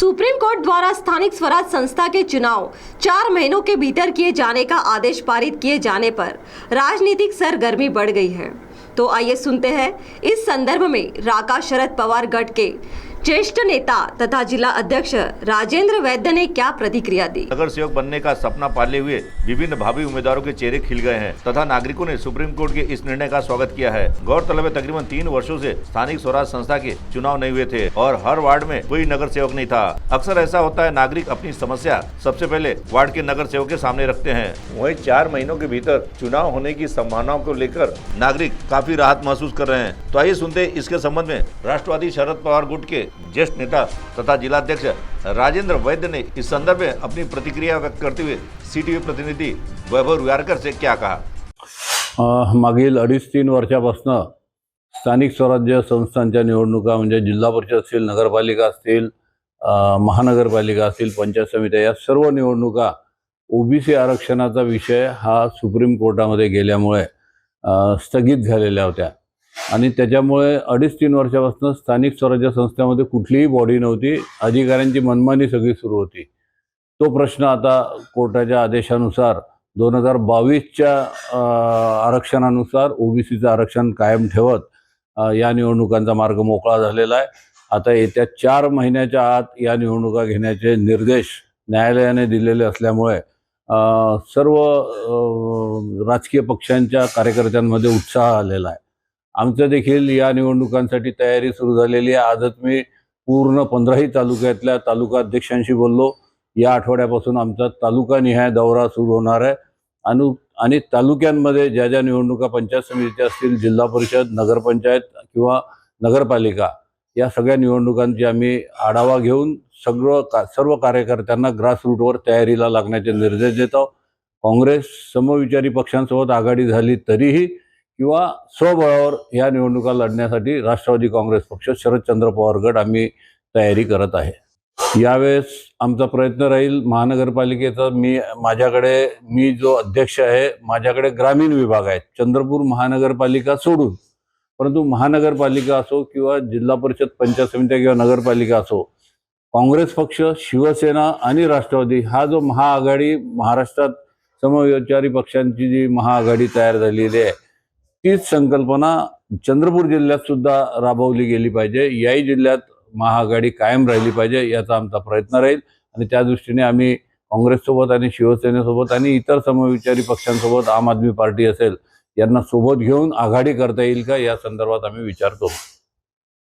Supreme court द्वारा स्थानिक स्वराज संस्था के चुनाव 4 महीनों के भीतर किए जाने का आदेश पारित किए जाने पर राजनीतिक सरगर्मी बढ़ गई है। तो आइए सुनते हैं इस संदर्भ में राका शरद पवार गढ़ के ज्येष्ठ नेता तथा जिला अध्यक्ष राजेंद्र वैद्य ने क्या प्रतिक्रिया दी। नगर सेवक बनने का सपना पाले हुए विभिन्न भावी उम्मीदवारों के चेहरे खिल गए हैं तथा नागरिकों ने सुप्रीम कोर्ट के इस निर्णय का स्वागत किया है। गौरतलब है, तकरीबन 3 वर्षों से स्थानिक स्वराज संस्था के चुनाव नहीं हुए थे और हर वार्ड में कोई नगर सेवक नहीं था। अक्सर ऐसा होता है, नागरिक अपनी समस्या सबसे पहले वार्ड के नगर सेवक के सामने रखते हैं। वहीं 4 महीनों के भीतर चुनाव होने की संभावनाओं को लेकर नागरिक काफी राहत महसूस कर रहे हैं। तो आइए सुनते इसके संबंध में राष्ट्रवादी शरद पवार गुट के ज्येष्ठ नेता तथा जिलाध्यक्ष राजेंद्र वैद्य ने इस संदर्भ में अपनी प्रतिक्रिया व्यक्त करते हुए सीटीव्ही प्रतिनिधी वैभव रुयारकर से क्या कहा। मागील 2.5-3 वर्षापासून स्थानिक स्वराज्य संस्थांच्या निवडणुका म्हणजे जिल्हा परिषद असतील, नगरपालिका असतील, महानगरपालिका असतील, पंचायत समित्या या सर्व निवडणुका ओबीसी आरक्षणाचा विषय हा सुप्रीम कोर्टामध्ये गेल्यामुळे स्थगित झालेल्या होत्या आणि त्याच्यामुळे 2.5-3 वर्षापासून स्थानिक स्वराज्य संस्थांमध्ये कुठलीही बॉडी नव्हती, अधिकाऱ्यांची मनमानी सगळी सुरू होती। तो प्रश्न आता कोर्टाच्या आदेशानुसार 2022च्या आरक्षणानुसार ओबीसीचं आरक्षण कायम ठेवत या निवडणुकांचा मार्ग मोकळा झालेला आहे। आता येत्या 4 महिन्याच्या आत या निवडणुका घेण्याचे निर्देश न्यायालयाने दिलेले असल्यामुळे सर्व राजकीय पक्षांच्या कार्यकर्त्यांमध्ये उत्साह आलेला आहे। आमचं देखील या निवडणुकांसाठी तयारी सुरू झालेली आहे। आजच मी पूर्ण 15ही तालुक्यातल्या तालुका अध्यक्षांशी बोललो। या आठवड्यापासून आमचा तालुकानिहाय दौरा सुरू होणार आहे आणि तालुक्यांमध्ये ज्या ज्या निवडणुका पंचायत समितीच्या असतील, जिल्हा परिषद, नगरपंचायत किंवा नगरपालिका या सगळ्या निवडणुकांची आम्ही आढावा घेऊन सर्व कार्यकर्त्यांना ग्रासरूटवर तयारीला लागण्याचे निर्देश देतो। काँग्रेस समविचारी पक्षांसोबत आघाडी झाली तरीही किंवा स्वबळावर या निवडणुका लढण्यासाठी राष्ट्रवादी काँग्रेस पक्ष, शरदचंद्र पवार गट आम्ही तयारी करत आहे। यावेळेस आमचा प्रयत्न राहील महानगरपालिकेचा मी जो अध्यक्ष आहे, माझ्याकडे ग्रामीण विभाग आहे चंद्रपूर महानगरपालिका सोडून, परंतु महानगरपालिका असो किंवा जिल्हा परिषद, पंचायत समित्या किंवा नगरपालिका असो, काँग्रेस पक्ष, शिवसेना आणि राष्ट्रवादी हा जो महाआघाडी महाराष्ट्रात समविचारी पक्षांची जी महाआघाडी तयार झालेली आहे, तीच संकल्पना चंद्रपूर जिल्ह्यात सुद्धा राबवली गेली पाहिजे। याही जिल्ह्यात महाआघाडी कायम राहिली पाहिजे याचा आमचा प्रयत्न राहील आणि त्या दृष्टीने आम्ही काँग्रेससोबत आणि शिवसेनेसोबत आणि इतर समविचारी पक्षांसोबत, आम आदमी पार्टी असेल, यांना सोबत घेऊन आघाडी करता येईल का या संदर्भात आम्ही विचार करू।